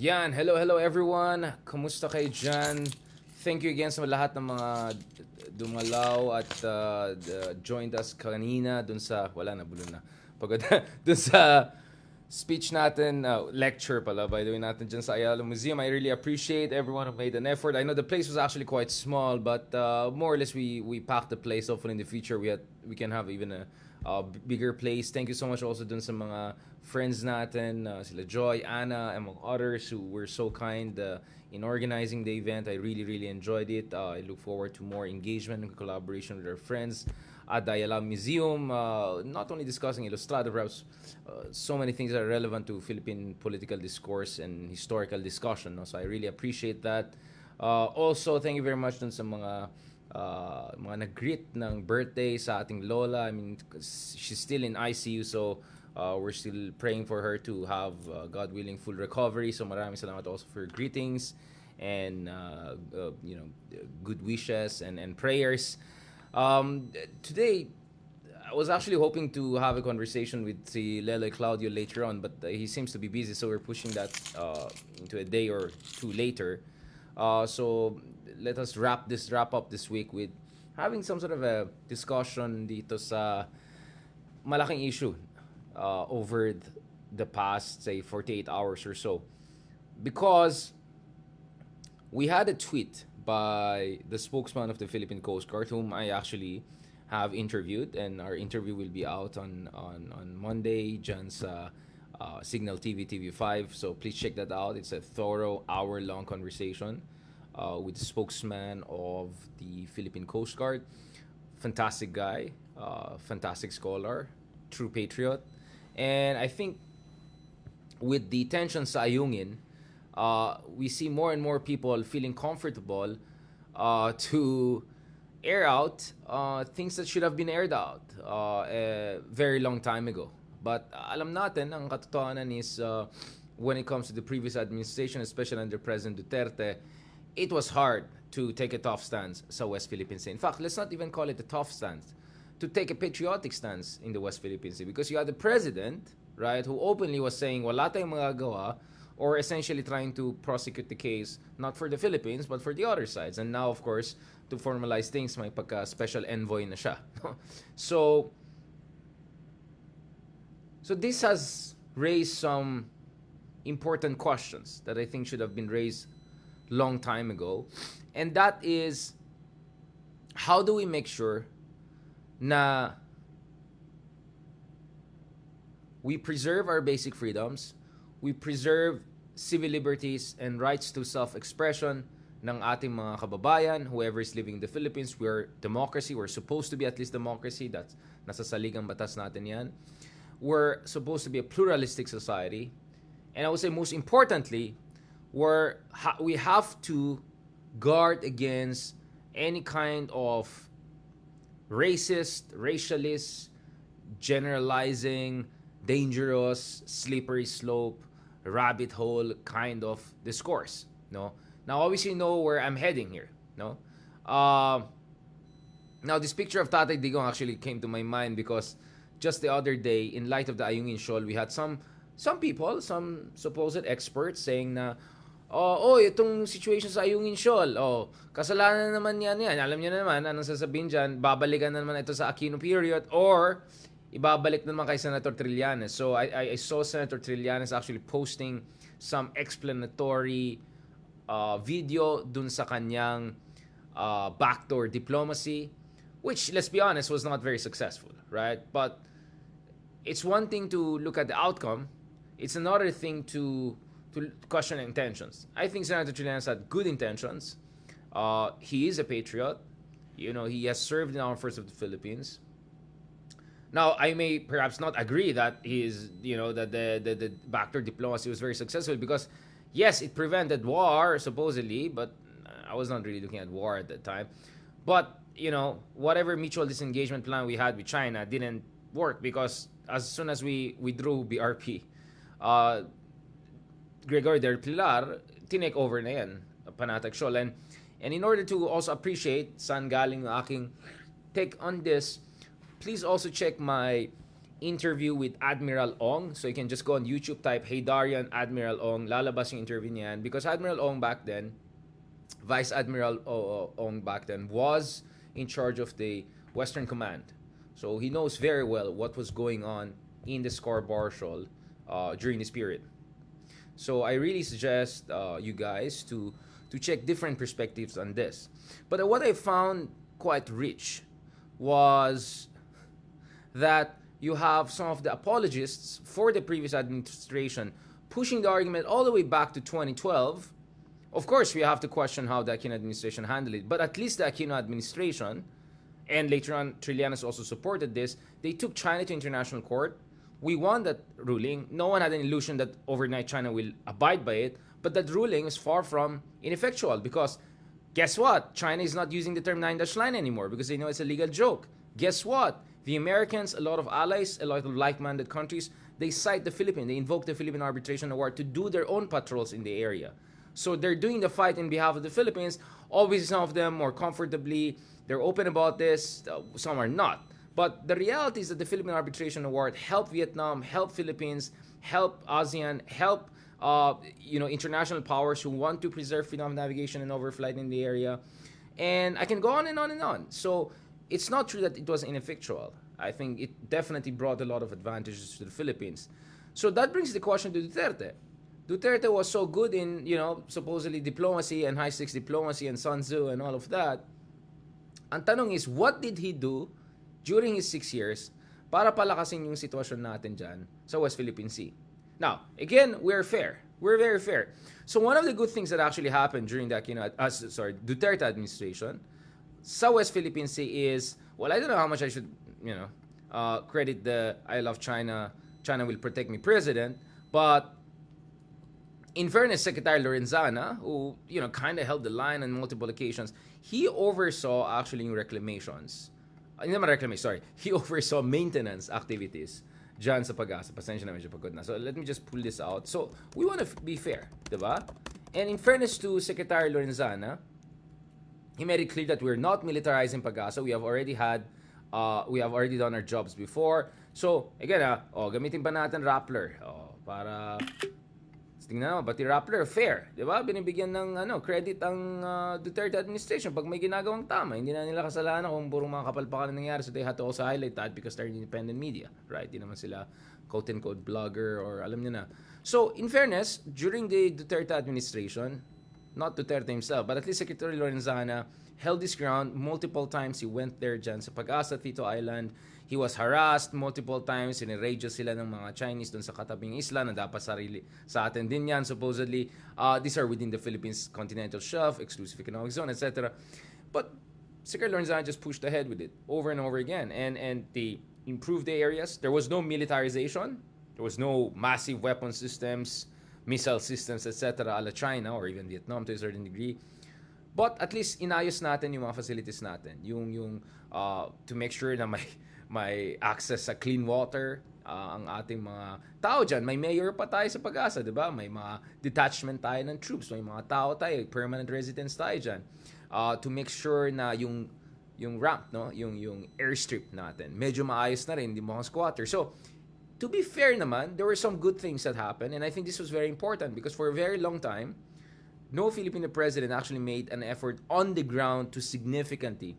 Yan, hello everyone. Kumusta kayo dyan? Thank you again sa lahat ng mga dumalaw at joined us kanina dun sa, wala na, bulon na. Pagod dun sa speech natin, lecture pala, by the way, natin dyan sa Ayala Museum. I really appreciate everyone who made an effort. I know the place was actually quite small, but more or less we packed the place. Hopefully in the future we can have even a bigger place. Thank you so much also dun sa mga friends natin, sila Joy, Anna, among others who were so kind in organizing the event. I really enjoyed it. I look forward to more engagement and collaboration with our friends at the Ayala Museum, not only discussing Ilustrado, perhaps so many things that are relevant to Philippine political discourse and historical discussion. No? So I really appreciate that. Also, thank you very much dun sa mga nag-greet ng birthday sa ating lola. I mean, she's still in ICU, so we're still praying for her to have, God willing, full recovery. So maraming salamat also for greetings and good wishes and prayers. Today, I was actually hoping to have a conversation with si Leloy Claudio later on, but he seems to be busy, so we're pushing that into a day or two later. So let us wrap up this week with having some sort of a discussion dito sa malaking issue over the past, say, 48 hours or so. Because we had a tweet by the spokesman of the Philippine Coast Guard, whom I actually have interviewed, and our interview will be out on Monday, dyan sa Signal TV, TV5. So please check that out. It's a thorough hour-long conversation with the spokesman of the Philippine Coast Guard. Fantastic guy, fantastic scholar, true patriot. And I think with the tensions sa Ayungin, we see more and more people feeling comfortable to air out things that should have been aired out a very long time ago. But alam natin, ang katotohanan is when it comes to the previous administration, especially under President Duterte, it was hard to take a tough stance sa West Philippine Sea. In fact, let's not even call it a tough stance. To take a patriotic stance in the West Philippine Sea, because you had the president, right, who openly was saying wala tayong magagawa, or essentially trying to prosecute the case not for the Philippines but for the other sides. And now, of course, to formalize things, may pagka special envoy na siya. So this has raised some important questions that I think should have been raised long time ago, and that is, how do we make sure na we preserve our basic freedoms, we preserve civil liberties and rights to self-expression ng ating mga kababayan, whoever is living in the Philippines. We're democracy, we're supposed to be at least democracy, that's nasa saligang batas natin yan. We're supposed to be a pluralistic society, and I would say most importantly, we have to guard against any kind of racist, racialist, generalizing, dangerous, slippery slope, rabbit hole kind of discourse. No? Now, obviously, you know where I'm heading here. No? Now, this picture of Tatay Digong actually came to my mind because just the other day, in light of the Ayungin Shoal, we had some people, some supposed experts saying na, itong situation sa Ayungin Shoal, kasalanan naman yan. Alam niyo naman, anong sasabihin dyan, babalikan na naman ito sa Aquino period, or ibabalik na naman kay Senator Trillanes. So I saw Senator Trillanes actually posting some explanatory video dun sa kanyang backdoor diplomacy, which, let's be honest, was not very successful, right? But it's one thing to look at the outcome. It's another thing to question intentions. I think Senator Trillanes had good intentions. He is a patriot. You know, he has served in the armed forces of the Philippines. Now, I may perhaps not agree that that the backdoor diplomacy was very successful, because yes, it prevented war supposedly, but I was not really looking at war at that time. But whatever mutual disengagement plan we had with China didn't work, because as soon as we withdrew BRP, Gregory Del Pilar, tinake over na yan, Panatag Shoal. And in order to also appreciate saan galing ang aking take on this, please also check my interview with Admiral Ong. So you can just go on YouTube, type Hey Darian, Admiral Ong, lalabas yung interview niyan. Because Admiral Ong back then, Vice Admiral Ong back then, was in charge of the Western Command. So he knows very well what was going on in the Scarborough Shoal during this period. So I really suggest you guys to check different perspectives on this. But what I found quite rich was that you have some of the apologists for the previous administration pushing the argument all the way back to 2012. Of course, we have to question how the Aquino administration handled it, but at least the Aquino administration, and later on Trillanes also supported this, they took China to international court. We won that ruling. No one had an illusion that overnight China will abide by it, but that ruling is far from ineffectual because guess what? China is not using the term 9-dash line anymore because they know it's a legal joke. Guess what? The Americans, a lot of allies, a lot of like-minded countries, they cite the Philippines. They invoke the Philippine Arbitration Award to do their own patrols in the area. So they're doing the fight in behalf of the Philippines. Obviously, some of them more comfortably. They're open about this. Some are not. But the reality is that the Philippine Arbitration Award helped Vietnam, helped Philippines, helped ASEAN, helped international powers who want to preserve freedom of navigation and overflight in the area. And I can go on and on and on. So it's not true that it was ineffectual. I think it definitely brought a lot of advantages to the Philippines. So that brings the question to Duterte. Duterte was so good in, supposedly diplomacy and high-stakes diplomacy and Sun Tzu and all of that. Ang tanong is, what did he do during his 6 years para palakasin yung sitwasyon natin dyan sa West Philippine Sea? Now, again, we're fair. We're very fair. So one of the good things that actually happened during the Duterte administration sa West Philippine Sea is, well, I don't know how much I should, credit the I love China, China will protect me president, but in fairness, Secretary Lorenzana, who, kind of held the line on multiple occasions, he oversaw actually reclamations. He oversaw maintenance activities dyan sa Pag-asa. Pasensya na, medyo pagod na. So let me just pull this out. So we want to be fair, diba? And in fairness to Secretary Lorenzana, he made it clear that we're not militarizing Pag-asa. We have already done our jobs before. So again, gamitin ba natin Rappler? Para tingnan naman, pati Rappler, fair. Diba? Binibigyan ng credit ang Duterte administration pag may ginagawang tama. Hindi na nila kasalanan kung purong mga kapalpakan na nangyari. So they had to also highlight that because they're independent media. Right? Hindi naman sila quote-unquote blogger or alam nyo na. So, in fairness, during the Duterte administration, not Duterte himself, but at least Secretary Lorenzana held his ground multiple times. He went there dyan sa Pag-asa, Tito Island. He was harassed multiple times. Siniradio sila ng mga Chinese doon sa katabing isla na dapat sa atin din yan, supposedly. These are within the Philippines continental shelf, exclusive economic zone, etc. But Secretary Lorenzana just pushed ahead with it over and over again. And they improved the areas. There was no militarization. There was no massive weapon systems, missile systems, etc. a la China or even Vietnam to a certain degree. But at least inayos natin yung mga facilities natin. Yung to make sure na may access sa clean water ang ating mga tao dyan. May mayor pa tayo sa Pag-asa, di ba? May mga detachment tayo ng troops. May mga tao tayo, permanent residents tayo dyan. To make sure na yung ramp, no? yung airstrip natin, medyo maayos na rin, hindi mo squatter. So, to be fair naman, there were some good things that happened, and I think this was very important because for a very long time, no Filipino president actually made an effort on the ground to significantly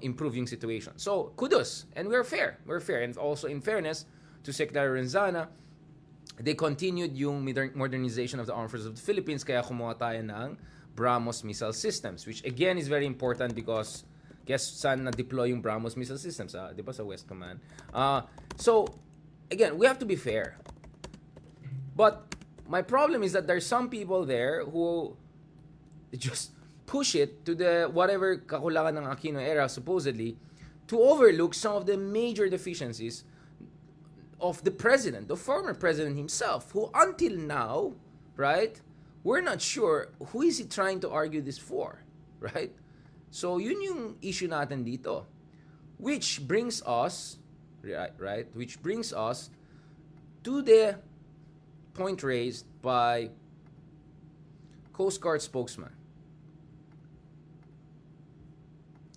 improve yung situation. So, kudos. And we're fair. And also, in fairness to Secretary Lorenzana, they continued yung modernization of the armed forces of the Philippines, kaya kumuha tayo ng BrahMos missile systems, which again is very important because guess saan na-deploy yung BrahMos missile systems, di ba, sa West Command. So, again, we have to be fair. But my problem is that there's some people there who just push it to the whatever kakulangan ng Aquino era supposedly to overlook some of the major deficiencies of the president, the former president himself, who until now, right, we're not sure who is he trying to argue this for, right? So yun yung issue natin dito, which brings us to the point raised by Coast Guard spokesman.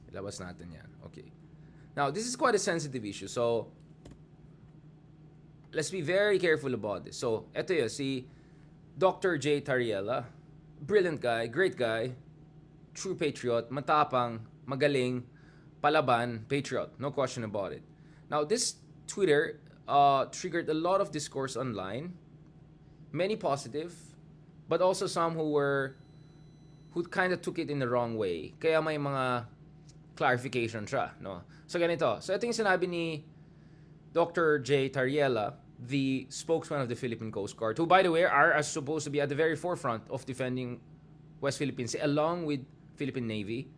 Ilabas natin yan. Okay. Now, this is quite a sensitive issue. So, let's be very careful about this. So, eto yun, si Dr. J. Tariela, brilliant guy, great guy, true patriot, matapang, magaling, palaban, patriot. No question about it. Now, this Twitter triggered a lot of discourse online. Many positive, but also some who kind of took it in the wrong way. Kaya may mga clarification siya, no? So ganito. So ito yung sinabi ni Dr. J. Tariela, the spokesman of the Philippine Coast Guard, who, by the way, are supposed to be at the very forefront of defending West Philippine Sea along with Philippine Navy.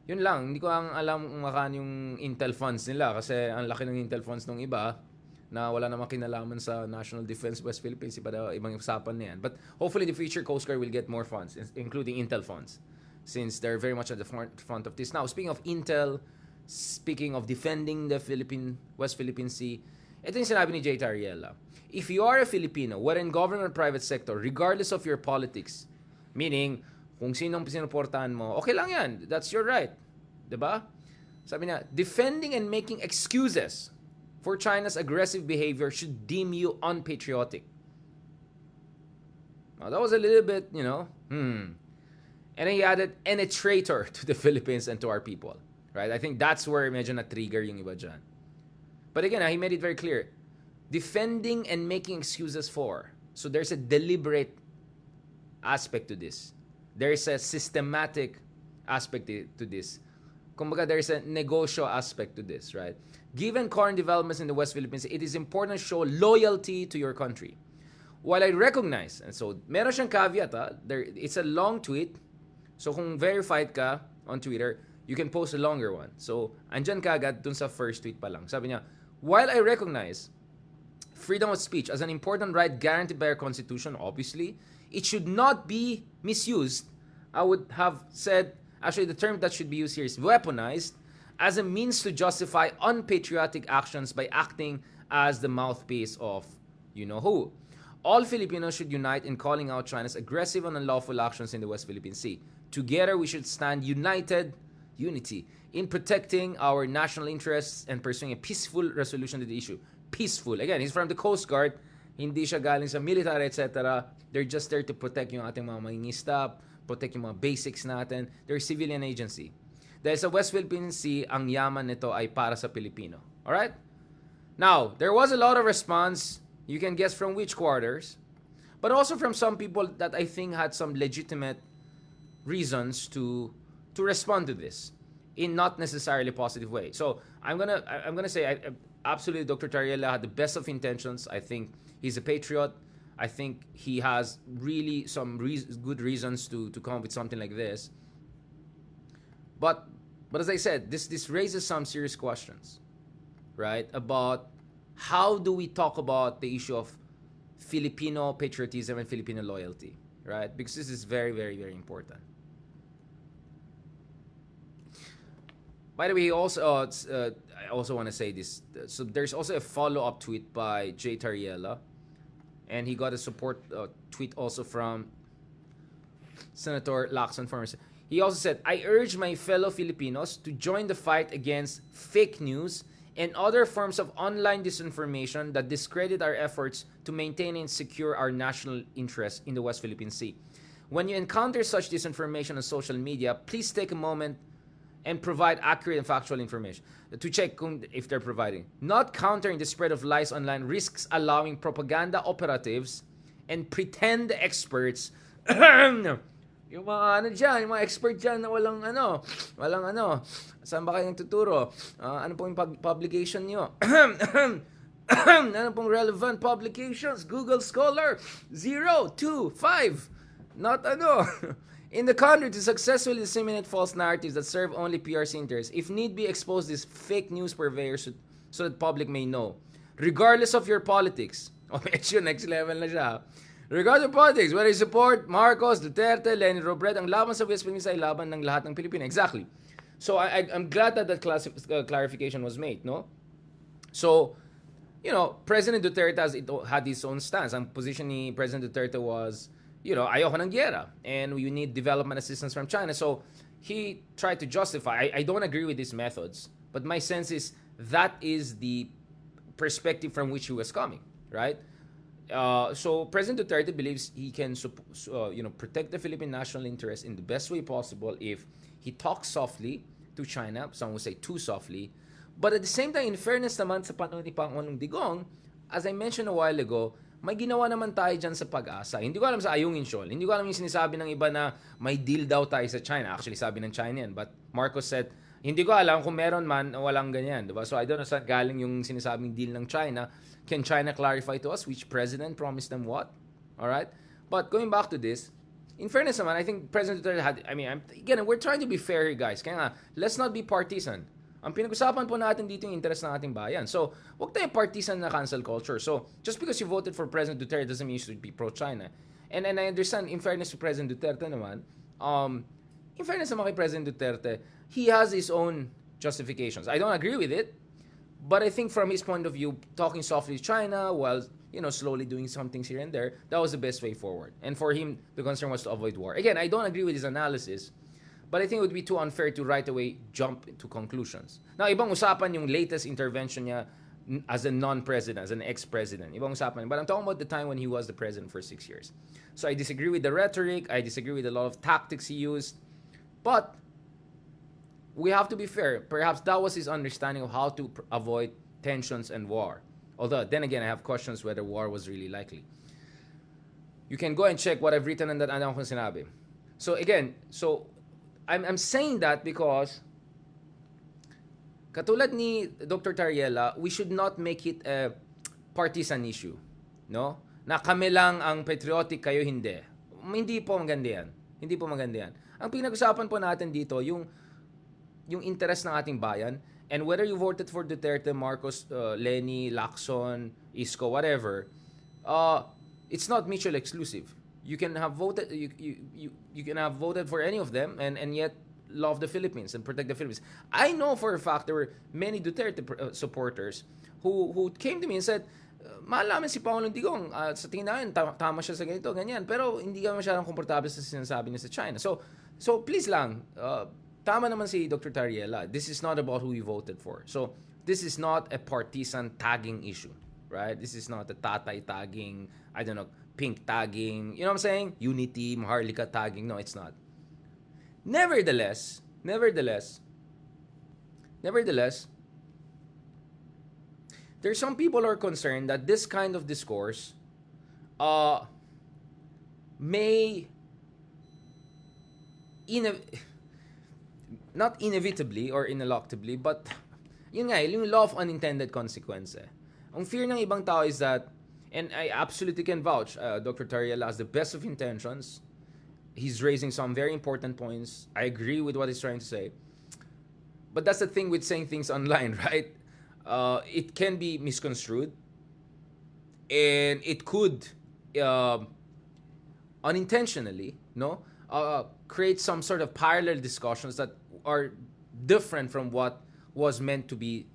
Yun lang, hindi ko alam kung makan yung intel funds nila kasi ang laki ng intel funds ng iba na wala namang kinalaman sa National Defense West Philippine Sea, para ibang usapan na yan. But hopefully the future Coast Guard will get more funds, including intel funds, since they're very much at the front of this. Now, speaking of intel, speaking of defending the West Philippine Sea, ito yung sinabi ni J. Tariela. If you are a Filipino, whether in government or private sector, regardless of your politics, meaning, kung sinong sinuportahan mo, okay lang yan. That's your right. Diba? Sabi niya, defending and making excuses for China's aggressive behavior should deem you unpatriotic. Now, that was a little bit, And then he added, and a traitor to the Philippines and to our people. Right? I think that's where medyo na-trigger yung iba dyan. But again, he made it very clear. Defending and making excuses for. So there's a deliberate aspect to this. There's a systematic aspect to this. Kumbaga, there's a negosyo aspect to this, right? Given current developments in the West Philippines, it is important to show loyalty to your country. While I recognize, and so meron siyang caveat, it's a long tweet. So kung verified ka on Twitter, you can post a longer one. So andyan ka agad dun sa first tweet pa lang. Sabi niya, while I recognize freedom of speech as an important right guaranteed by our Constitution, obviously, it should not be misused. I would have said, actually the term that should be used here is weaponized as a means to justify unpatriotic actions by acting as the mouthpiece of you-know-who. All Filipinos should unite in calling out China's aggressive and unlawful actions in the West Philippine Sea. Together, we should stand unity, in protecting our national interests and pursuing a peaceful resolution to the issue. Peaceful. Again, he's from the Coast Guard. Hindi siya galing sa military, etc. They're just there to protect yung ating mga mangingista, protect yung mga basics natin. They're a civilian agency. Dahil sa West Philippine Sea, ang yaman nito ay para sa Pilipino. Alright? Now, there was a lot of response. You can guess from which quarters. But also from some people that I think had some legitimate reasons to respond to this in not necessarily positive way. So, I'm gonna say, absolutely, Dr. Tariela had the best of intentions. I think he's a patriot. I think he has really some good reasons to come up with something like this. But as I said, this raises some serious questions, right? About how do we talk about the issue of Filipino patriotism and Filipino loyalty, right? Because this is very, very, very important. By the way, I also want to say this. So there's also a follow-up tweet by J. Tariela, and he got a support tweet also from Senator Lacson. He also said, I urge my fellow Filipinos to join the fight against fake news and other forms of online disinformation that discredit our efforts to maintain and secure our national interests in the West Philippine Sea. When you encounter such disinformation on social media, please take a moment and provide accurate and factual information to check if they're providing. Not countering the spread of lies online risks allowing propaganda operatives and pretend experts yung mga yung mga expert dyan na walang saan ba kayo nagtuturo? Ano pong publication nyo? Ano pong relevant publications? Google Scholar 0, 2, 5. Not in the country to successfully disseminate false narratives that serve only PRC interests. If need be, expose these fake news purveyors so that public may know. Regardless of your politics. Medyo next level na siya. Regarding politics, whether you support Marcos, Duterte, Leni Robredo, ang laban sa West Philippines ay laban ng lahat ng Pilipino. Exactly. So I'm glad that clarification was made, no? So, President Duterte had his own stance. Ang position ni President Duterte was, ayoko ng giyera and we need development assistance from China. So, he tried to justify. I don't agree with his methods, but my sense is that is the perspective from which he was coming. right? So President Duterte believes he can protect the Philippine national interest in the best way possible if he talks softly to China. Some would say too softly. But at the same time, in fairness naman sa panahon ni Pangulong Digong, as I mentioned a while ago, may ginawa naman tayo dyan sa pag-asa. Hindi ko alam sa Ayungin Shoal. Hindi ko alam yung sinasabi ng iba na may deal daw tayo sa China. Actually, sabi ng China yan. But Marcos said, hindi ko alam kung meron man o walang ganyan. Diba? So I don't know saan galing yung sinasabing deal ng China. Can China clarify to us which president promised them what? Alright? But going back to this, in fairness naman, I think President Duterte had, again, we're trying to be fair here, guys. Kaya nga, let's not be partisan. Ang pinag-usapan po natin dito yung interest ng ating bayan. So, wag tayong partisan na cancel culture. So, just because you voted for President Duterte doesn't mean you should be pro-China. And I understand, in fairness to President Duterte naman, in fairness naman kay President Duterte, he has his own justifications. I don't agree with it, but I think from his point of view, talking softly to China while, slowly doing some things here and there, that was the best way forward. And for him, the concern was to avoid war. Again, I don't agree with his analysis, but I think it would be too unfair to right away jump to conclusions. Now, ibang usapan yung latest intervention niya as a non-president, as an ex-president. Ibang usapan. But I'm talking about the time when he was the president for 6 years. So I disagree with the rhetoric. I disagree with a lot of tactics he used. But we have to be fair. Perhaps that was his understanding of how to avoid tensions and war. Although, then again, I have questions whether war was really likely. You can go and check what I've written on that ano kung sinabi. So again, I'm saying that because katulad ni Dr. Tariela, we should not make it a partisan issue. No? Na kami lang ang patriotic, kayo hindi. Hindi po maganda yan. Hindi po maganda yan. Ang pinag-usapan po natin dito, yung interest ng ating bayan, and whether you voted for Duterte, Marcos, Lenny, Lacson, Isko, whatever, it's not mutually exclusive. You can have voted you can have voted for any of them and yet love the Philippines and protect the Philippines. I know for a fact there were many Duterte supporters who came to me and said, mahal namin si Pangulong Digong, sa tingin namin tama siya sa ganito, ganyan, pero hindi kami masyadong komportable sa sinasabi niya sa China. So please lang, tama naman si Dr. Tariela. This is not about who you voted for. So this is not a partisan tagging issue, right? This is not a tatay tagging, I don't know, pink tagging, you know what I'm saying? Unity, Maharlika tagging. No, it's not. Nevertheless, there's some people who are concerned that this kind of discourse may not inevitably or ineluctably, but yun nga, yung law of unintended consequence. Ang fear ng ibang tao is that, and I absolutely can vouch, Dr. Tariela has the best of intentions. He's raising some very important points. I agree with what he's trying to say. But that's the thing with saying things online, right? It can be misconstrued. And it could unintentionally, create some sort of parallel discussions that are different from what was meant to be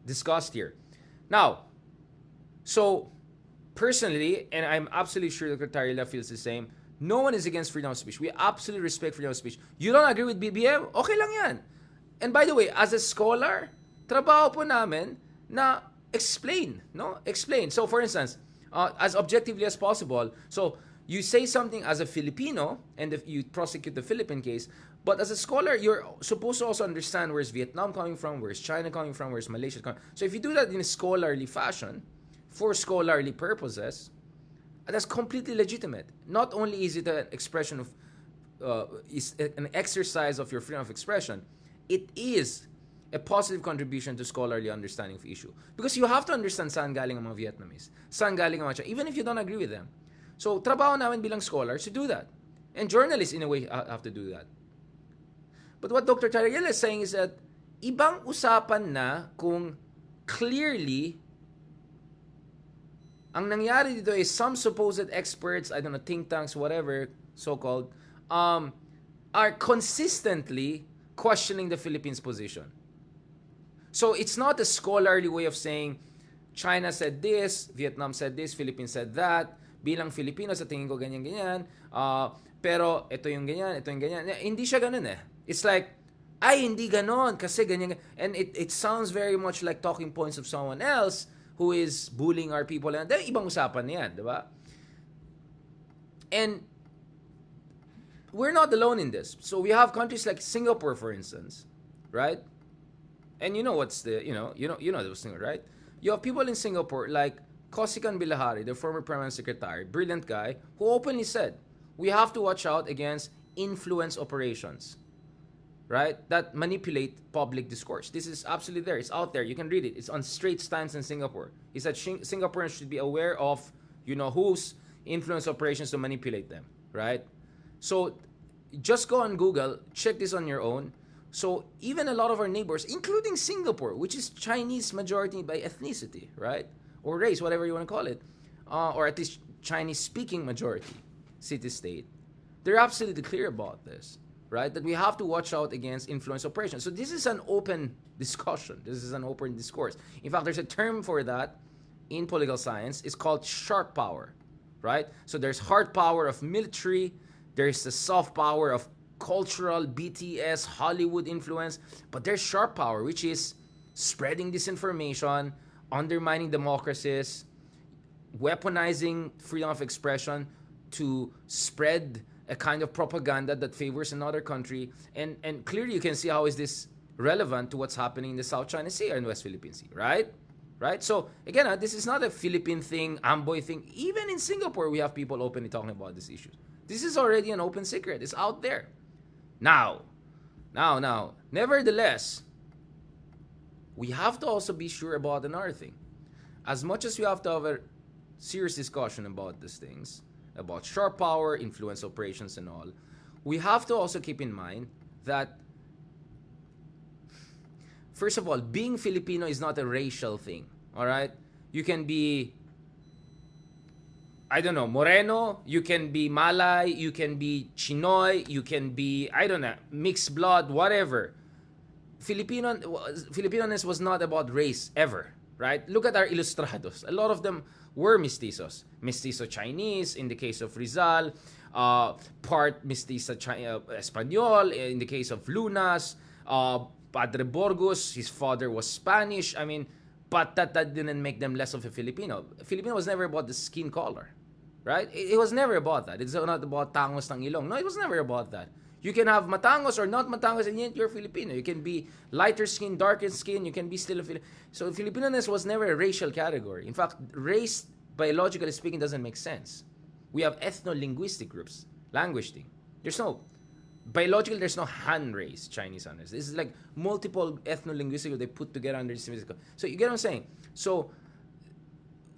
discussed here. Now, so personally, and I'm absolutely sure Dr. Tariela feels the same, no one is against freedom of speech. We absolutely respect freedom of speech. You don't agree with BBM? Okay lang yan. And by the way, as a scholar, trabaho po namin na explain, no? Explain. So for instance, as objectively as possible, so you say something as a Filipino and if you prosecute the Philippine case, but as a scholar, you're supposed to also understand where's Vietnam coming from, where's China coming from, where's Malaysia coming from. So if you do that in a scholarly fashion, for scholarly purposes, that's completely legitimate. Not only is it an expression of, is an exercise of your freedom of expression, it is a positive contribution to scholarly understanding of the issue. Because you have to understand saan galing ang mga Vietnamese, saan galing ang mga China, even if you don't agree with them. So, trabaho namin bilang scholars to do that. And journalists, in a way, have to do that. But what Dr. Tariela is saying is that ibang usapan na kung clearly ang nangyari dito is some supposed experts, I don't know, think tanks, whatever, so-called, are consistently questioning the Philippines' position. So it's not a scholarly way of saying China said this, Vietnam said this, Philippines said that, bilang Filipino sa tingin ko ganyan-ganyan, pero ito yung ganyan, ito yung ganyan. Hindi siya ganun eh. It's like, ay hindi ganon kasi ganyan. And it sounds very much like talking points of someone else who is bullying our people. And ibang usapan na yan, di ba? And we're not alone in this. So we have countries like Singapore, for instance, right? And you know what's the you know those things, right? You have people in Singapore like Kosikan Bilahari, the former Prime Secretary, brilliant guy, who openly said, we have to watch out against influence operations, right? That manipulate public discourse. This is absolutely there. It's out there. You can read it. It's on Straits Times in Singapore. He said Singaporeans should be aware of, whose influence operations to manipulate them, right? So just go on Google, check this on your own. So even a lot of our neighbors, including Singapore, which is Chinese majority by ethnicity, right? Or race, whatever you want to call it, or at least Chinese-speaking majority, city-state, they're absolutely clear about this, right? That we have to watch out against influence operations. So this is an open discussion. This is an open discourse. In fact, there's a term for that in political science. It's called sharp power, right? So there's hard power of military, there's the soft power of cultural, BTS, Hollywood influence, but there's sharp power, which is spreading disinformation, undermining democracies, weaponizing freedom of expression to spread a kind of propaganda that favors another country. And clearly you can see how is this relevant to what's happening in the South China Sea and West Philippine Sea, right? Right? So again, this is not a Philippine thing, Amboy thing. Even in Singapore, we have people openly talking about these issues. This is already an open secret. It's out there. Now, nevertheless, we have to also be sure about another thing. As much as we have to have a serious discussion about these things, about sharp power, influence operations and all, we have to also keep in mind that, first of all, being Filipino is not a racial thing, all right? You can be, I don't know, Moreno, you can be Malay, you can be Chinoy, you can be, I don't know, mixed blood, whatever. Filipinoness was not about race ever, right? Look at our ilustrados. A lot of them were mestizos. Mestizo Chinese in the case of Rizal, part mestizo Espanyol in the case of Lunas, Padre Borgus, his father was Spanish. I mean, but that didn't make them less of a Filipino. Filipino was never about the skin color, right? It was never about that. It's not about tangos ng ilong. No, it was never about that. You can have matangos or not matangos and yet you're Filipino. You can be lighter skin, darker skin, you can be still a Filipino. So Filipinoness was never a racial category. In fact, race, biologically speaking, doesn't make sense. We have ethno-linguistic groups, language thing. Biologically, there's no Han race, Chinese Han race. This is like multiple ethno-linguistic groups they put together under this. So you get what I'm saying? So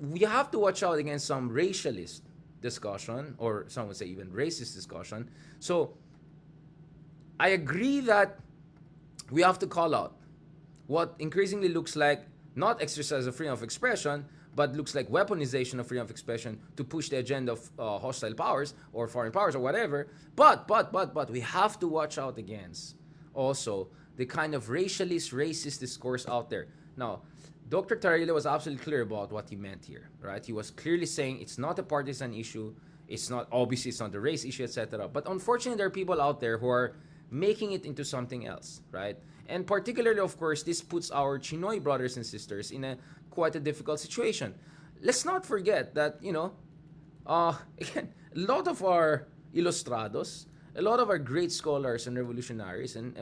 we have to watch out against some racialist discussion, or some would say even racist discussion. So I agree that we have to call out what increasingly looks like not exercise of freedom of expression, but looks like weaponization of freedom of expression to push the agenda of hostile powers or foreign powers or whatever. But we have to watch out against also the kind of racialist, racist discourse out there. Now, Dr. Tarrile was absolutely clear about what he meant here, right? He was clearly saying it's not a partisan issue, it's not, obviously it's not a race issue, etc. But unfortunately, there are people out there who are making it into something else, right? And particularly, of course, this puts our Chinoy brothers and sisters in a quite a difficult situation. Let's not forget that, again, a lot of our ilustrados, a lot of our great scholars and revolutionaries and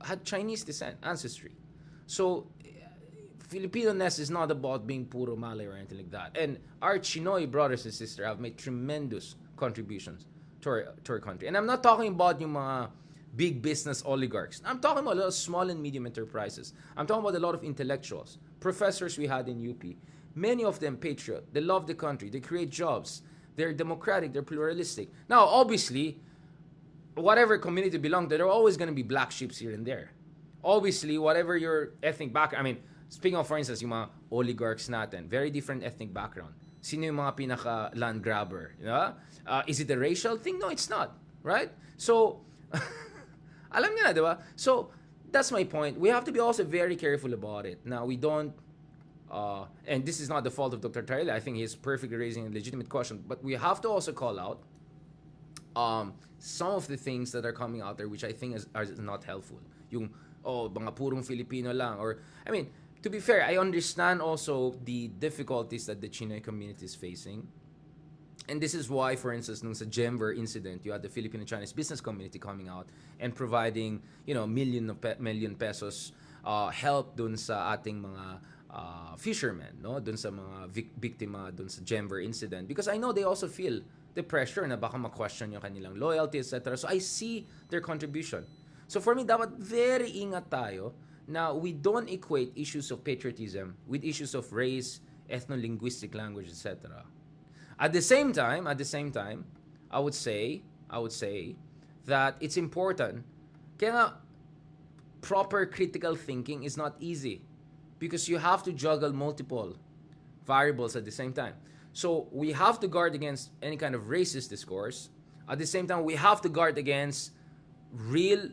had Chinese descent, ancestry. So Filipino-ness is not about being puro Malay or anything like that. And our Chinoy brothers and sisters have made tremendous contributions to our country. And I'm not talking about yung mga big business oligarchs. I'm talking about a lot of small and medium enterprises. I'm talking about a lot of intellectuals, professors we had in UP. Many of them patriot. They love the country. They create jobs. They're democratic. They're pluralistic. Now, obviously, whatever community you belong to, there are always going to be black sheep here and there. Obviously, whatever your ethnic background, I mean, speaking of, for instance, yung mga oligarchs natin, very different ethnic background. Sino yung mga pinaka land grabber? Is it a racial thing? No, it's not. Right? So, alam niyo na, di ba? So, that's my point. We have to be also very careful about it. Now, we don't, and this is not the fault of Dr. Tarrile. I think he's perfectly raising a legitimate question. But we have to also call out some of the things that are coming out there which I think are not helpful. Yung, mga purong Filipino lang. Or, I mean, to be fair, I understand also the difficulties that the Chinoy community is facing. And this is why, for instance, nung sa Denver incident, you had the Filipino-Chinese business community coming out and providing, million pesos help dun sa ating mga fishermen, no? Dun sa mga biktima dun sa Denver incident. Because I know they also feel the pressure na baka ma-question yung kanilang loyalty, etc. So I see their contribution. So for me, dapat very ingat tayo na we don't equate issues of patriotism with issues of race, ethno-linguistic language, etc. At the same time, I would say that it's important. Kaya nga, proper critical thinking is not easy because you have to juggle multiple variables at the same time. So we have to guard against any kind of racist discourse. At the same time, we have to guard against real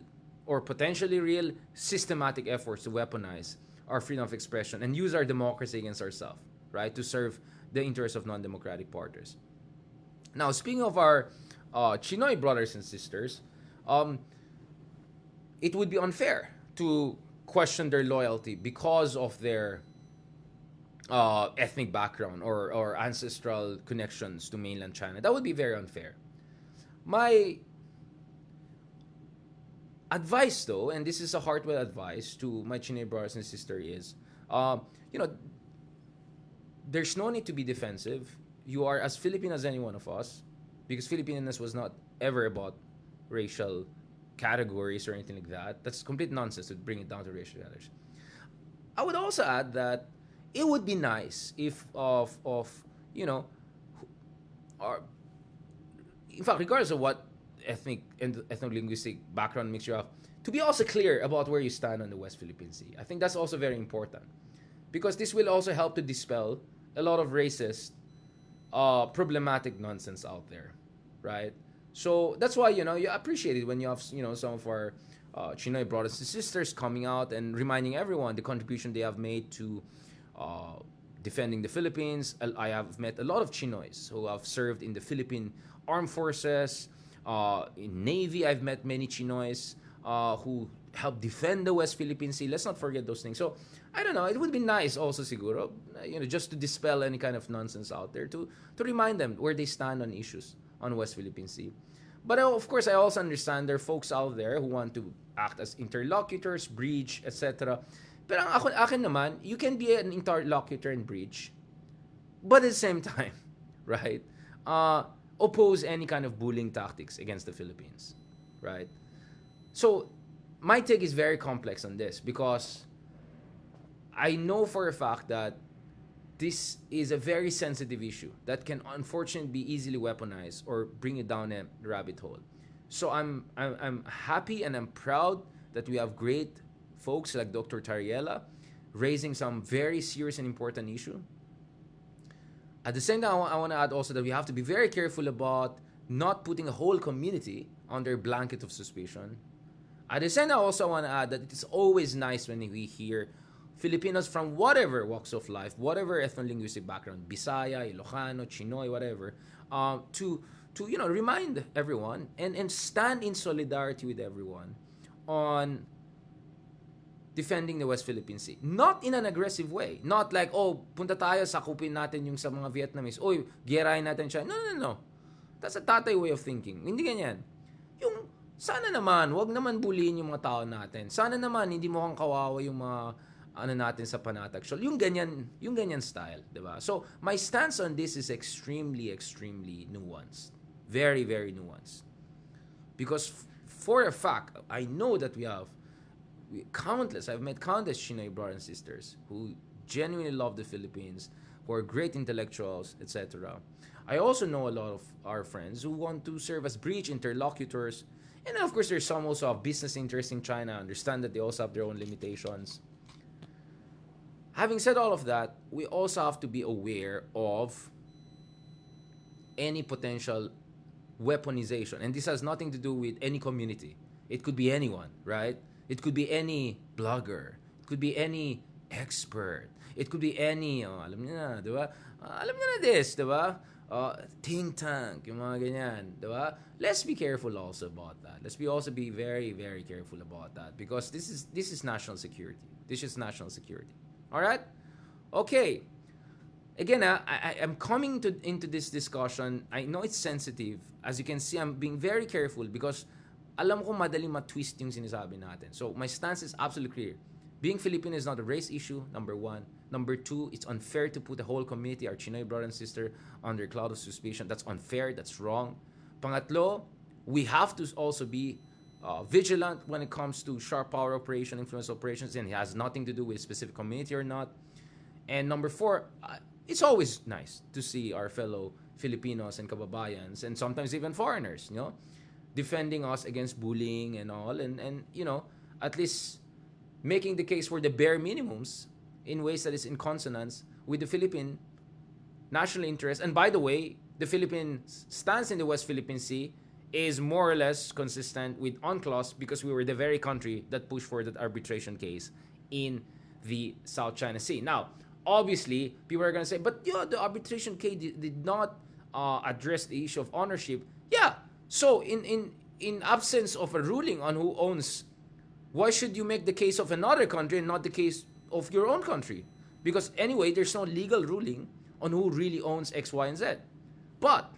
or potentially real systematic efforts to weaponize our freedom of expression and use our democracy against ourselves, right, to serve the interests of non-democratic parties. Now, speaking of our Chinoy brothers and sisters, it would be unfair to question their loyalty because of their ethnic background or ancestral connections to mainland China. That would be very unfair. My advice, though, and this is a heartfelt advice to my Chinoy brothers and sisters, is, there's no need to be defensive. You are as Filipino as any one of us, because Filipineness was not ever about racial categories or anything like that. That's complete nonsense to bring it down to racial categories. I would also add that it would be nice if our, in fact, regardless of what ethnic and ethno-linguistic background makes you up, to be also clear about where you stand on the West Philippine Sea. I think that's also very important, because this will also help to dispel a lot of racist, problematic nonsense out there, right? So that's why, you appreciate it when you have, some of our Chinoy brothers and sisters coming out and reminding everyone the contribution they have made to defending the Philippines. I have met a lot of Chinoys who have served in the Philippine Armed Forces, in Navy. I've met many Chinoys who help defend the West Philippine Sea. Let's not forget those things. So, I don't know, it would be nice also siguro, just to dispel any kind of nonsense out there, to remind them where they stand on issues on West Philippine Sea. But of course, I also understand there are folks out there who want to act as interlocutors, bridge, etc. Pero akin naman, you can be an interlocutor and bridge, but at the same time, right, oppose any kind of bullying tactics against the Philippines, right? So, my take is very complex on this, because I know for a fact that this is a very sensitive issue that can unfortunately be easily weaponized or bring it down a rabbit hole. So I'm happy and I'm proud that we have great folks like Dr. Tariela raising some very serious and important issue. At the same time, I want to add also that we have to be very careful about not putting a whole community under a blanket of suspicion. At the same time, I also want to add that it is always nice when we hear Filipinos from whatever walks of life, whatever ethno-linguistic background, Bisaya, Ilocano, Chinoy, whatever, to remind everyone and stand in solidarity with everyone on defending the West Philippine Sea. Not in an aggressive way. Not like, punta tayo, sakupin natin yung sa mga Vietnamese. Giyerahin natin siya. No. That's a tatay way of thinking. Hindi ganyan. Yung, sana naman, wag naman bullying yung mga tao natin. Sana naman, hindi mo kang kawawa yung mga natin sa panatag. So, yung ganyan style, diba? So, my stance on this is extremely, extremely nuanced. Very, very nuanced. Because for a fact, I know that I've met countless Chinoy brothers and sisters who genuinely love the Philippines, who are great intellectuals, etc. I also know a lot of our friends who want to serve as bridge interlocutors. And then, of course, there's some also have business interests in China, understand that they also have their own limitations. Having said all of that, we also have to be aware of any potential weaponization. And this has nothing to do with any community. It could be anyone, right? It could be any blogger. It could be any expert. It could be any, alam niyo na, di ba? Alam niyo na this, di ba? Think tank, yung mga ganyan, di ba? Let's be careful also about that. Let's also be very, very careful about that, because this is national security. This is national security. All right? Okay. Again, I'm coming into this discussion. I know it's sensitive. As you can see, I'm being very careful because alam ko madali ma-twist yung sinasabi natin. So, my stance is absolutely clear. Being Filipino is not a race issue, number one. Number two, it's unfair to put the whole community, our Chinoy brother and sister, under a cloud of suspicion. That's unfair. That's wrong. Pangatlo, we have to also be vigilant when it comes to sharp power operation, influence operations, and it has nothing to do with a specific community or not. And number four, it's always nice to see our fellow Filipinos and kababayans, and sometimes even foreigners, defending us against bullying and all, and at least making the case for the bare minimums in ways that is in consonance with the Philippine national interest. And by the way, the Philippines' stance in the West Philippine Sea is more or less consistent with UNCLOS because we were the very country that pushed for that arbitration case in the South China Sea. Now, obviously, people are going to say, but the arbitration case did not address the issue of ownership. Yeah, so in absence of a ruling on who owns, why should you make the case of another country and not the case of your own country? Because anyway, there's no legal ruling on who really owns X, Y, and Z. But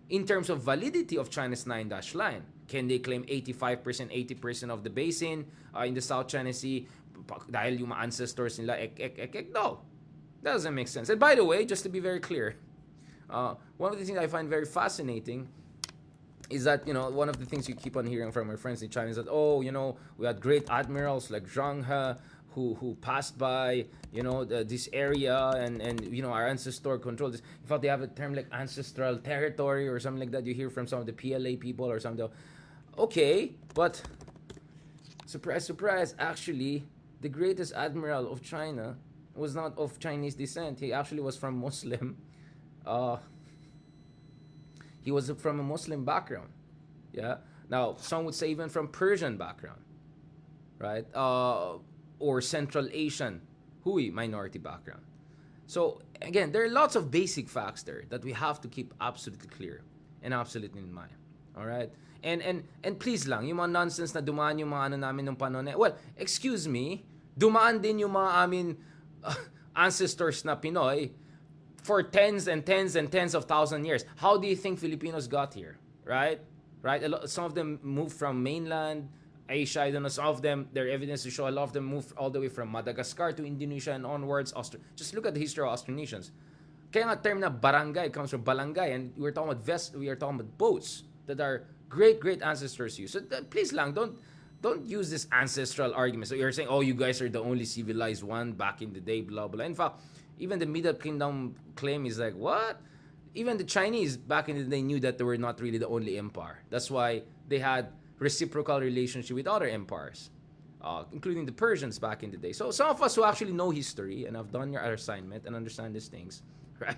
in terms of validity of China's 9-dash line, can they claim 85%, 80% of the basin in the South China Sea dahil yung mga ancestors nila No, that doesn't make sense. And by the way, just to be very clear, one of the things I find very fascinating is that, one of the things you keep on hearing from our friends in China is that, we had great admirals like Zhang He who passed by, this area and our ancestor controlled this. In fact, they have a term like ancestral territory or something like that. You hear from some of the PLA people or something. Okay, but surprise, surprise, actually, the greatest admiral of China was not of Chinese descent. He actually was from Muslim. He was from a Muslim background. Yeah. Now, some would say even from Persian background, right? Or Central Asian, Hui minority background. So again, there are lots of basic facts there that we have to keep absolutely clear and absolutely in mind. All right? And please lang, yung mga nonsense na dumaan yung mga namin nung panahon well, excuse me, dumaan din yung mga amin ancestors na Pinoy for tens and tens and tens of thousand years. How do you think Filipinos got here? Right? Some of them moved from mainland Asia. I don't know. Some of them, their evidence to show a lot of them moved all the way from Madagascar to Indonesia and onwards. Just look at the history of Austronesians. Kaya nga term na barangay comes from balangay, and we are talking about boats that are great ancestors use. So please lang, don't use this ancestral argument. So you're saying, you guys are the only civilized one back in the day, blah blah. In fact, even the Middle Kingdom claim is like, what? Even the Chinese back in the day knew that they were not really the only empire. That's why they had reciprocal relationship with other empires, including the Persians back in the day. So some of us who actually know history and have done your assignment and understand these things, right?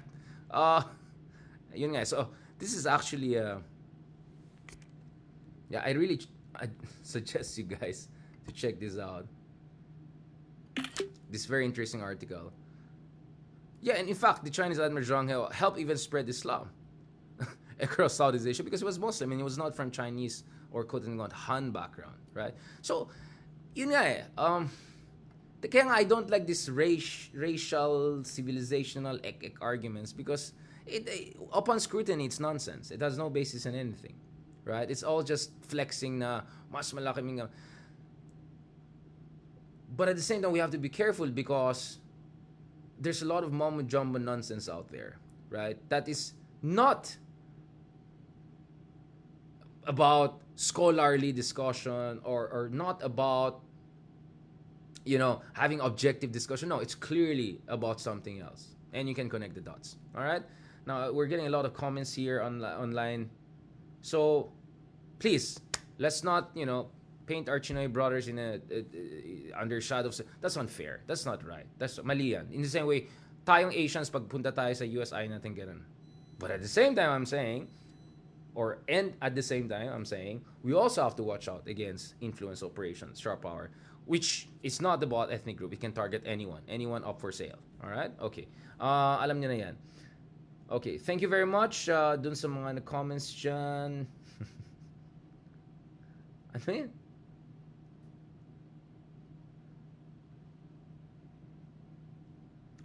Yun nga. So this is actually I suggest you guys to check this out. This very interesting article. Yeah, and in fact, the Chinese Admiral Zhang He helped even spread Islam across Southeast Asia because he was Muslim and he was not from Chinese or quote-unquote Han background, right? So, yun nga kaya nga I don't like this racial, civilizational arguments because upon scrutiny, it's nonsense. It has no basis in anything, right? It's all just flexing na mas malaki mga. But at the same time, we have to be careful because there's a lot of mumbo-jumbo nonsense out there, right? That is not about scholarly discussion or not about having objective discussion. No, it's clearly about something else, and you can connect the dots. All right, now we're getting a lot of comments here online, so please let's not paint our Chinoy brothers in under shadows. That's unfair. That's not right. That's mali yan. In the same way, tayong Asians pagpunta tayo sa US ay natin ganun. But at the same time, I'm saying we also have to watch out against influence operations, sharp power, which is not about ethnic group. It can target anyone up for sale. All right? Okay. Alam niyo na yan. Okay. Thank you very much dun sa mga comments dyan. Ano yan?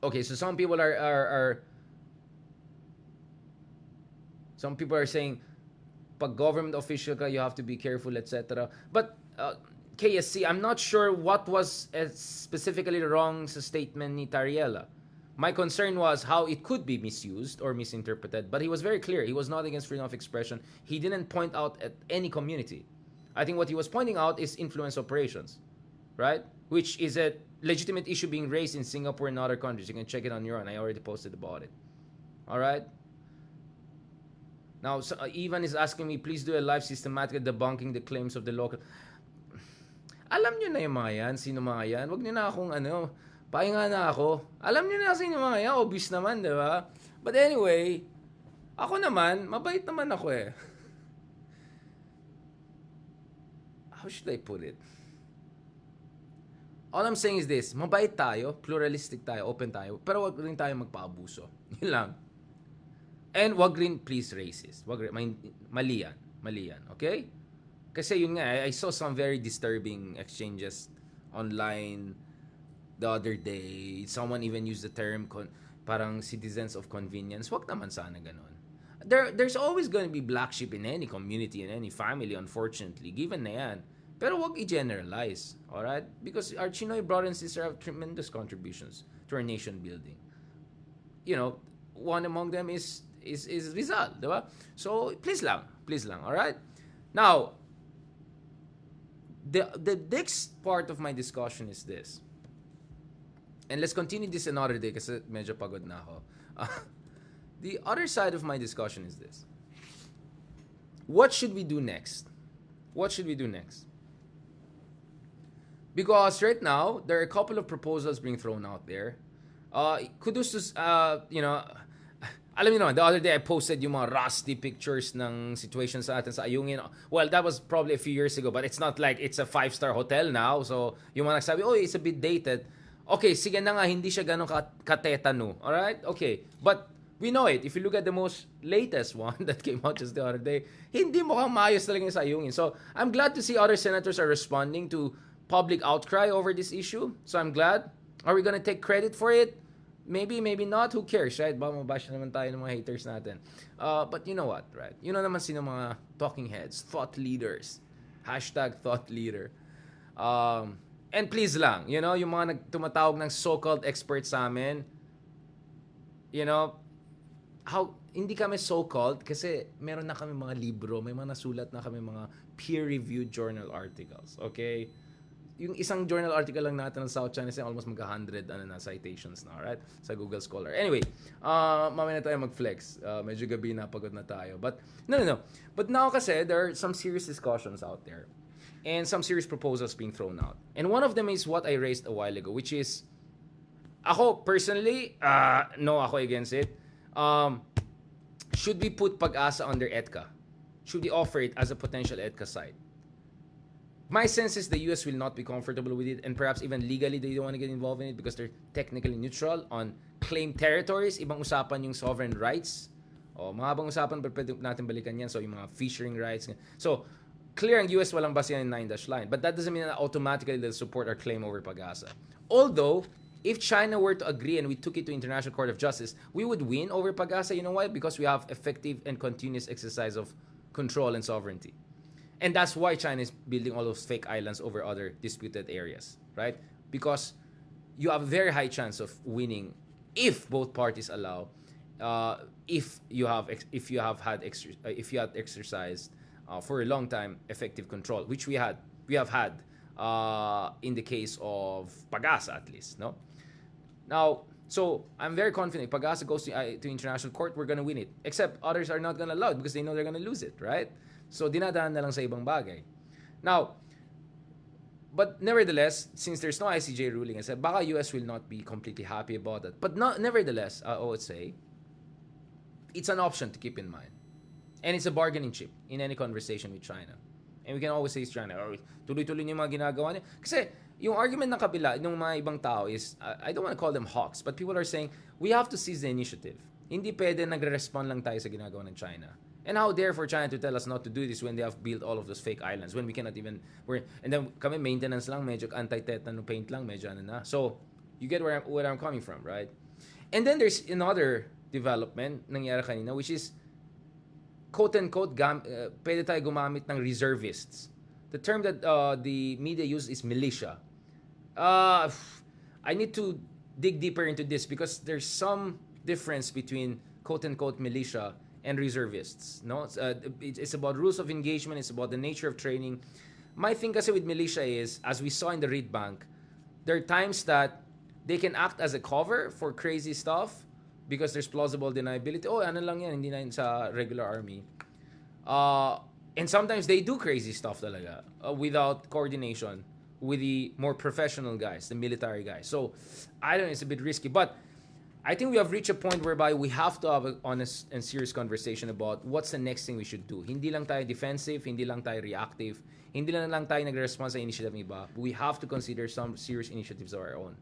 Okay, so some people are saying pag government official ka, you have to be careful, etc. But KSC, I'm not sure what was specifically wrong sa statement ni Tariela. My concern was how it could be misused or misinterpreted, but he was very clear. He was not against freedom of expression. He didn't point out at any community. I think what he was pointing out is influence operations, right? Which is a legitimate issue being raised in Singapore and other countries. You can check it on your own. I already posted about it. All right? Now, so, Ivan is asking me, please do a live systematic debunking the claims of the local... Alam nyo na yung mga yan. Sino mga yan? Huwag nyo na akong pahinga na ako. Alam nyo na sino mga yan. Obvious naman, di ba? But anyway, ako naman, mabait naman ako eh. How should I put it? All I'm saying is this, mabait tayo, pluralistic tayo, open tayo, pero wag rin tayo magpaabuso. Yun lang. And wag rin, please, racist. Wag rin, mali yan, okay? Kasi yun nga, I saw some very disturbing exchanges online the other day. Someone even used the term parang citizens of convenience. Wag naman sana ganun. There's always going to be black sheep in any community, in any family, unfortunately. Given na yan. Pero wag i-generalize. Alright? Because our Chinoy brothers and sisters have tremendous contributions to our nation building. You know, one among them is Rizal, diba? So, please lang, alright? Now, the next part of my discussion is this. And let's continue this another day kasi medyo pagod na ako. The other side of my discussion is this. What should we do next? Because right now, there are a couple of proposals being thrown out there. Kudos to, alam niyo naman, the other day I posted yung mga rusty pictures ng situation sa atin sa Ayungin. Well, that was probably a few years ago, but it's not like it's a 5-star hotel now. So, yung mga nagsabi, oh, it's a bit dated. Okay, sige na nga, hindi siya ganun katetano. Alright? Okay. But, we know it. If you look at the most latest one that came out just the other day, hindi mukhang maayos talaga yung sa Ayungin. So, I'm glad to see other senators are responding to public outcry over this issue. So, I'm glad. Are we gonna take credit for it? Maybe, maybe not. Who cares, right? Baka mabash naman tayo ng mga haters natin. But you know what, right? You know naman sino mga talking heads, thought leaders. Hashtag thought leader. And please lang, you know, yung mga tumatawag ng so-called experts sa amin, you know, hindi kami so-called kasi meron na kami mga libro, may mga nasulat na kami mga peer-reviewed journal articles, okay? Yung isang journal article lang natin ng South China Sea, almost mag-100 citations na, right? Sa Google Scholar. Anyway, mamaya na tayo mag-flex. Medyo gabi na, pagod na tayo. But, no. But now kasi, there are some serious discussions out there. And some serious proposals being thrown out. And one of them is what I raised a while ago, which is, ako, personally, no ako against it. Should we put Pag-asa under EDCA? Should we offer it as a potential EDCA site? My sense is the US will not be comfortable with it, and perhaps even legally they don't want to get involved in it because they're technically neutral on claimed territories. Ibang usapan yung sovereign rights. Mahabang usapan, pero pwede natin balikan yan. So, yung mga fishing rights. So, clear ang US walang basihan in 9-dash line. But that doesn't mean that automatically they'll support our claim over Pag-asa. Although, if China were to agree and we took it to International Court of Justice, we would win over Pag-asa. You know why? Because we have effective and continuous exercise of control and sovereignty. And that's why China is building all those fake islands over other disputed areas, right? Because you have a very high chance of winning if both parties allow, if you had exercised for a long time effective control, which we have had in the case of Pag-asa at least, no? Now, so I'm very confident Pag-asa goes to international court, we're gonna win it. Except others are not gonna allow it because they know they're gonna lose it, right? So, dinadaan na lang sa ibang bagay. Now, but nevertheless, since there's no ICJ ruling, I said, baka US will not be completely happy about it. But nevertheless, I would say, it's an option to keep in mind. And it's a bargaining chip in any conversation with China. And we can always say it's China, tuloy-tuloy niyo yung mga ginagawa niya. Kasi, yung argument ng kabila, ng mga ibang tao is, I don't want to call them hawks, but people are saying, we have to seize the initiative. Hindi pwede nagre-respond lang tayo sa ginagawa ng China. And how dare for China to tell us not to do this when they have built all of those fake islands, when we cannot even, and then kami maintenance lang, medyo anti-tetano paint lang, medyo ano na. So, you get where I'm coming from, right? And then there's another development nangyari kanina, which is quote-unquote, pwede tayo gumamit ng reservists. The term that the media use is militia. I need to dig deeper into this because there's some difference between quote-unquote militia and reservists. No, it's about rules of engagement. It's about the nature of training. My thing kasi with militia is, as we saw in the Reed Bank, there are times that they can act as a cover for crazy stuff because there's plausible deniability. Oh, ano lang yan, hindi na yun sa regular army. And sometimes they do crazy stuff talaga without coordination with the more professional guys, the military guys. So, I don't know, it's a bit risky. But I think we have reached a point whereby we have to have an honest and serious conversation about what's the next thing we should do. Hindi lang tayo defensive, hindi lang tayo reactive, hindi lang tayo nagre-respond sa initiative ng iba. We have to consider some serious initiatives of our own.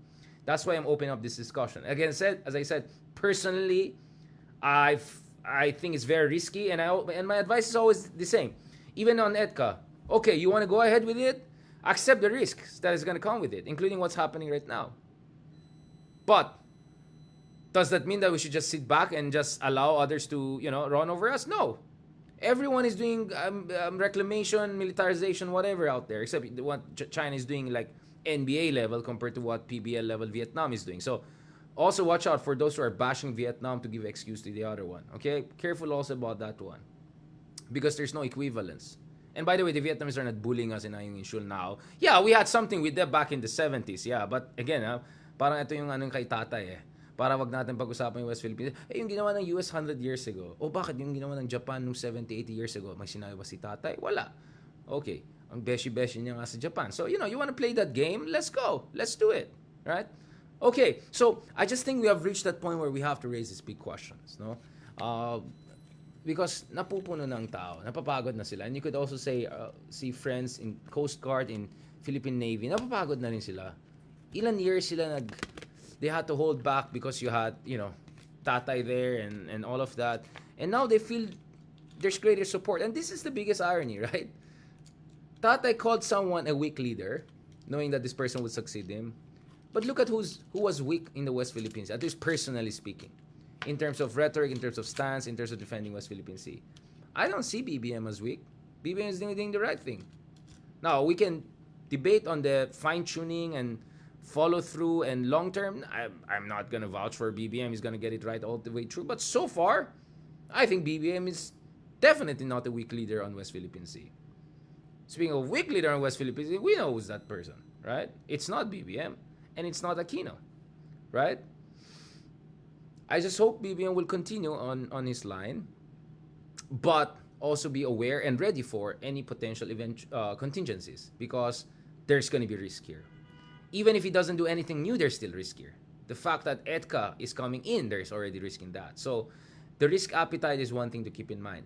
That's why I'm opening up this discussion. Again, as I said, personally, I think it's very risky, and my advice is always the same. Even on EDCA, okay, you want to go ahead with it? Accept the risks that is going to come with it, including what's happening right now. But does that mean that we should just sit back and just allow others to, run over us? No. Everyone is doing reclamation, militarization, whatever out there, except what China is doing, like NBA level compared to what PBL level Vietnam is doing. So also watch out for those who are bashing Vietnam to give excuse to the other one. Okay? Careful also about that one. Because there's no equivalence. And by the way, the Vietnamese are not bullying us in Ayong Insul now. Yeah, we had something with them back in the 70s. Yeah, but again, parang ito yung anong kay tatay eh. Para wag natin pag-usapan yung West Philippines. Yung ginawa ng US 100 years ago. O bakit yung ginawa ng Japan nung 70, 80 years ago? May sinabi ba si tatay? Wala. Okay. Ang beshi-beshi niya nga sa Japan. So, you want to play that game? Let's go. Let's do it. Right? Okay. So, I just think we have reached that point where we have to raise these big questions. No? Because napupuno ng tao. Napapagod na sila. And you could also say, see friends in Coast Guard, in Philippine Navy. Napapagod na rin sila. Ilan years sila they had to hold back because you had, tatay there and all of that. And now they feel there's greater support. And this is the biggest irony, right? Tatay called someone a weak leader, knowing that this person would succeed him. But look at who was weak in the West Philippines, at least personally speaking. In terms of rhetoric, in terms of stance, in terms of defending West Philippine Sea. I don't see BBM as weak. BBM is doing the right thing. Now, we can debate on the fine-tuning and follow through and long term. I'm not going to vouch for BBM. He's going to get it right all the way through. But so far, I think BBM is definitely not a weak leader on West Philippine Sea. Speaking of weak leader on West Philippine Sea, we know who's that person, right? It's not BBM and it's not Aquino, right? I just hope BBM will continue on his line, but also be aware and ready for any potential contingencies because there's going to be risk here. Even if he doesn't do anything new, there's still risk here. The fact that EDCA is coming in, there's already risk in that. So the risk appetite is one thing to keep in mind.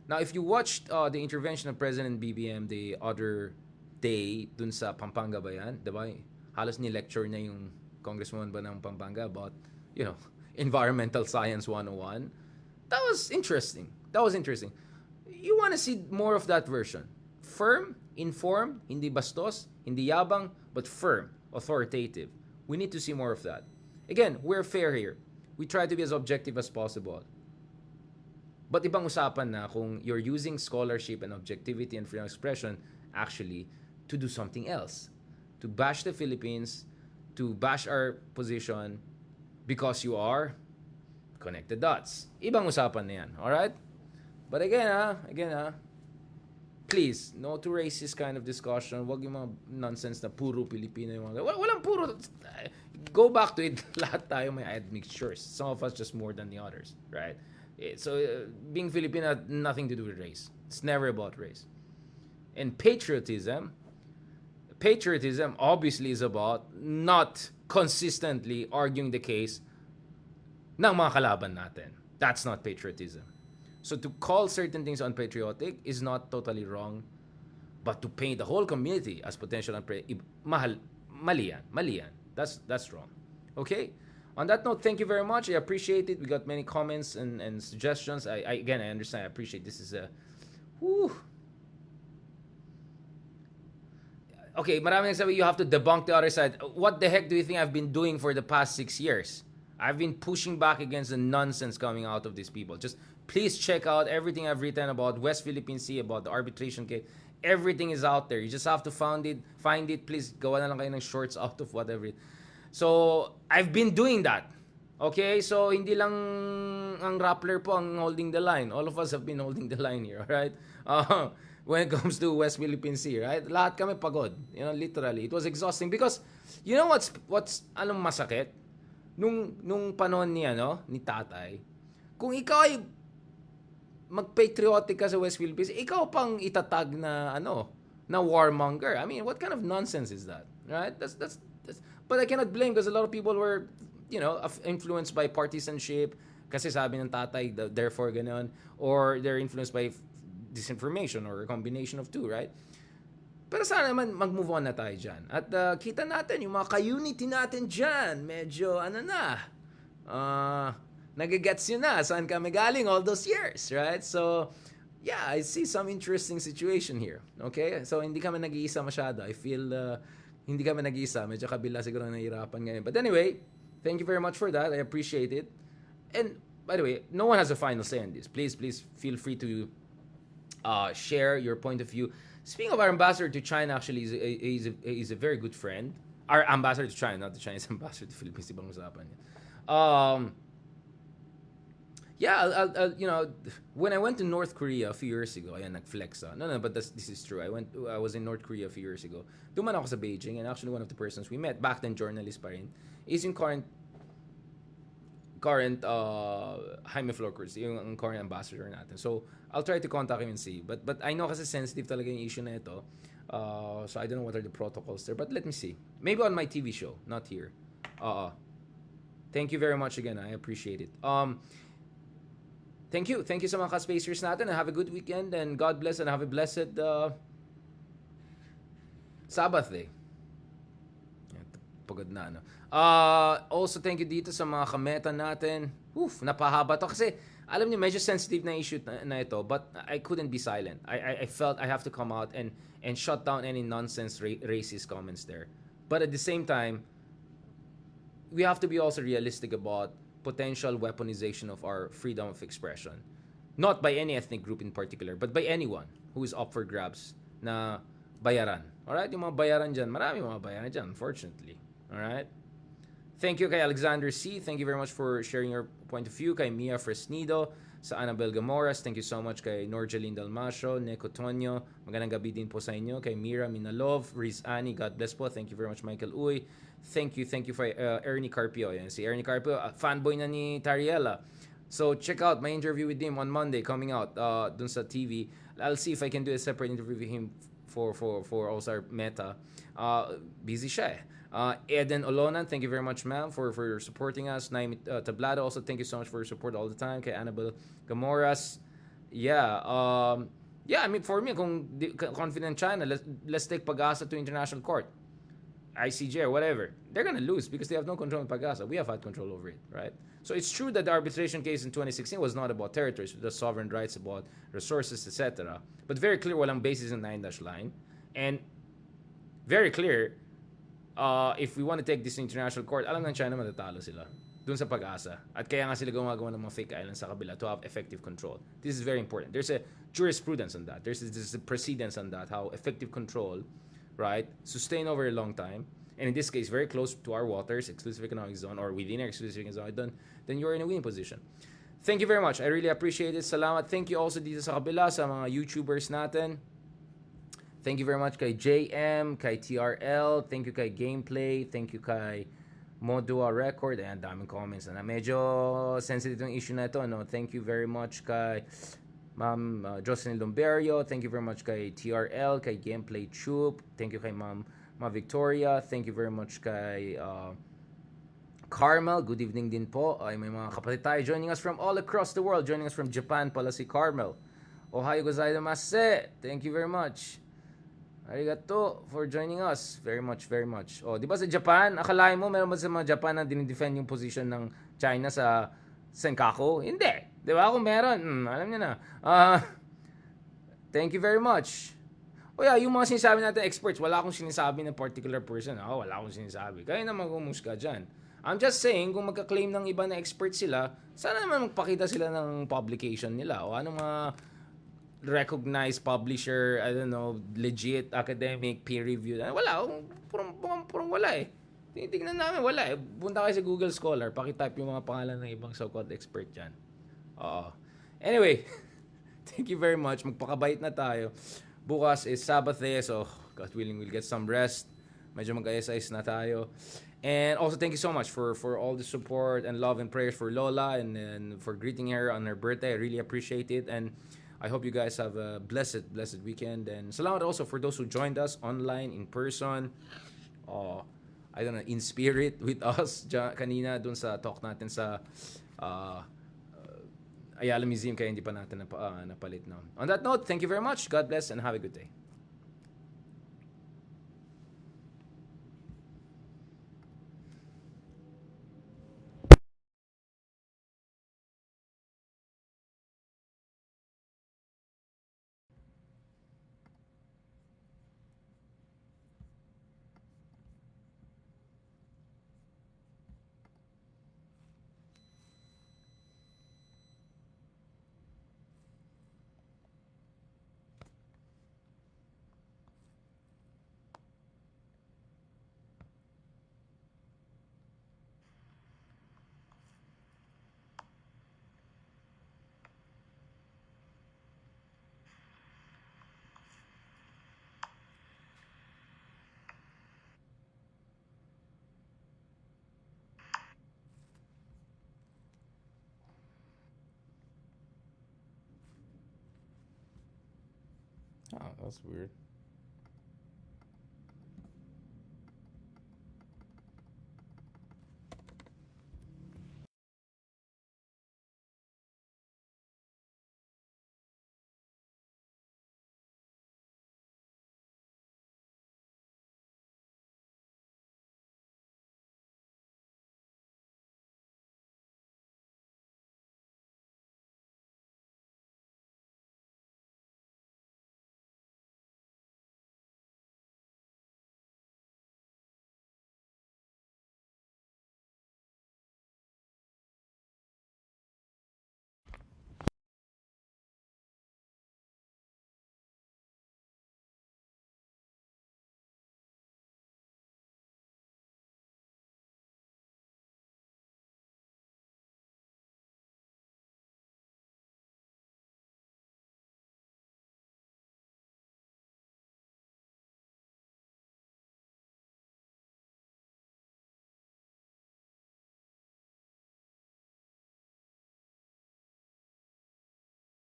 Now, if you watched the intervention of President BBM the other day dun sa Pampanga ba yan? Diba? Halos ni-lecture na yung congresswoman ba ng Pampanga about, environmental science 101. That was interesting. You want to see more of that version. Firm, informed, hindi bastos, hindi yabang, but firm, authoritative. We need to see more of that. Again, we're fair here. We try to be as objective as possible. But ibang usapan na kung you're using scholarship and objectivity and freedom of expression actually to do something else. To bash the Philippines, to bash our position because you are connect the dots. Ibang usapan na yan, alright? But again, please, no to racist kind of discussion. Wag yung mga nonsense na puro Pilipino yung mga... Walang puro. Go back to it. Lahat tayo may admixtures. Some of us just more than the others, right? So, being Filipino had nothing to do with race. It's never about race. And patriotism obviously is about not consistently arguing the case ng mga kalaban natin. That's not patriotism. So to call certain things unpatriotic is not totally wrong, but to paint the whole community as potential mali yan. That's wrong. Okay? On that note, thank you very much. I appreciate it. We got many comments and suggestions. I understand. I appreciate this is a... Whew. Okay, maraming nagsabi you have to debunk the other side. What the heck do you think I've been doing for the past 6 years? I've been pushing back against the nonsense coming out of these people. Just please check out everything I've written about West Philippine Sea, about the arbitration case. Everything is out there. You just have to find it. Please, gawa na lang kayo ng shorts out of whatever. So, I've been doing that. Okay? So, hindi lang ang Rappler po ang holding the line. All of us have been holding the line here, alright? When it comes to West Philippine Sea, right? Lahat kami pagod. You know, literally. It was exhausting because, you know what's anong masakit? Nung panahon ni tatay, kung ikaw ay mag-patriotic ka sa West Philippines, ikaw pang itatag na na warmonger. I mean, what kind of nonsense is that? Right? That's but I cannot blame because a lot of people were, influenced by partisanship kasi sabi ng tatay, therefore ganon, or they're influenced by disinformation or a combination of two, right? Pero sana naman mag-move on na tayo dyan. At kita natin, yung mga ka-unity natin dyan, medyo nagagets yun na saan kami galing all those years, right? So, yeah, I see some interesting situation here. Okay? So, hindi kami nag-iisa masyado. I feel hindi kami nag-iisa. Medyo kabila siguro nahihirapan ngayon. But anyway, thank you very much for that. I appreciate it. And, by the way, no one has a final say on this. Please feel free to share your point of view. Speaking of our ambassador to China, actually, he's a very good friend. Our ambassador to China, not the Chinese ambassador to Philippines. Ibang usapan niya. When I went to North Korea a few years ago, ayan, nag-flex. No, but this is true. I was in North Korea a few years ago. Duman ako sa Beijing, and actually one of the persons we met, back then journalist pa rin, is yung current Jaime Flores, yung current ambassador natin. So, I'll try to contact him and see. But I know kasi sensitive talaga yung issue na ito. So, I don't know what are the protocols there. But let me see. Maybe on my TV show, not here. Thank you very much again. I appreciate it. Thank you sa mga ka-spacers natin, and have a good weekend, and God bless, and have a blessed Sabbath day. Pagod na, also, thank you dito sa mga kameta natin. Napahaba to kasi, alam niyo, medyo sensitive na issue na ito, but I couldn't be silent. I felt I have to come out and shut down any nonsense racist comments there. But at the same time, we have to be also realistic about potential weaponization of our freedom of expression. Not by any ethnic group in particular, but by anyone who is up for grabs na bayaran. Alright? Yung mga bayaran dyan, marami mga bayaran dyan, unfortunately. Alright? Thank you kay Alexander C. Thank you very much for sharing your point of view. Kay Mia Fresnido, sa Annabel Gamoras, thank you so much kay Norjaline Dalmasio, Neko Tonyo, magandang gabi din po sa inyo. Kay Mira Minalov, Riz Ani, God bless po. Thank you very much, Michael Uy. Thank you for Ernie Carpio. Yan, si Ernie Carpio, fanboy na ni Tariela. So check out my interview with him on Monday coming out dun sa TV. I'll see if I can do a separate interview with him for also our Meta. Busy siya Eden Olonan, thank you very much, ma'am, for supporting us. Naimit Tablado, also thank you so much for your support all the time. Kay Annabel Gamoras. I mean, for me, kung confident China, let's take Pag-asa to international court. ICJ or whatever, they're gonna lose because they have no control of Pag-asa. We have had control over it, right? So it's true that the arbitration case in 2016 was not about territories, it was sovereign rights, about resources, etc. But very clear, walang basis in 9-dash line, and very clear, if we want to take this to international court, alam ng China matatalo sila dun sa Pag-asa. At kaya nga sila gumagawa ng mga fake islands sa kabila to have effective control. This is very important. There's a jurisprudence on that. There's a precedence on that, how effective control, right, sustain over a long time, and in this case, very close to our waters, exclusive economic zone, or within our exclusive economic zone, then you're in a winning position. Thank you very much. I really appreciate it. Salamat. Thank you also dito sa kabila, sa mga YouTubers natin. Thank you very much kay JM, kay TRL, thank you kay Gameplay, thank you kay Modua Record. Ayan, daming comments na medyo sensitive yung issue na ito, no? Thank you very much kay Ma'am Jocelyn Lumberio, thank you very much kay TRL, kay Gameplay Troop, thank you kay Ma'am Victoria, thank you very much kay Carmel, good evening din po. Ay, may mga kapatid tayo joining us from all across the world, joining us from Japan pala si Carmel. Ohayo gozaimasu, thank you very much. Arigato for joining us. Very much. Di ba sa Japan, akalain mo meron ba sa mga Japan na dinidefend yung position ng China sa Senkaku? Hindi. Di ba? Kung meron, alam niyo na. Thank you very much. Yung mga sinasabi natin experts, wala akong sinasabi ng particular person. Wala akong sinasabi. Kaya naman gumusga dyan. I'm just saying, kung magka-claim ng iba na expert sila, sana naman magpakita sila ng publication nila o anong mga recognized publisher, I don't know, legit, academic, peer reviewed. Wala, purong wala eh. Tinitignan namin, wala eh. Punta kayo sa Google Scholar, pakitype yung mga pangalan ng ibang so-called expert dyan. Oo. Anyway, thank you very much. Magpakabait na tayo. Bukas is Sabbath eh, so God willing, we'll get some rest. Medyo mag-ayos-ayos na tayo. And also, thank you so much for all the support and love and prayers for Lola and for greeting her on her birthday. I really appreciate it. And I hope you guys have a blessed weekend. And salamat also for those who joined us online, in person. Uh, I don't know, in spirit with us kanina dun sa talk natin sa uh, Ayala Museum kaya hindi pa natin napalit na. On that note, thank you very much. God bless and have a good day. Oh, that's weird.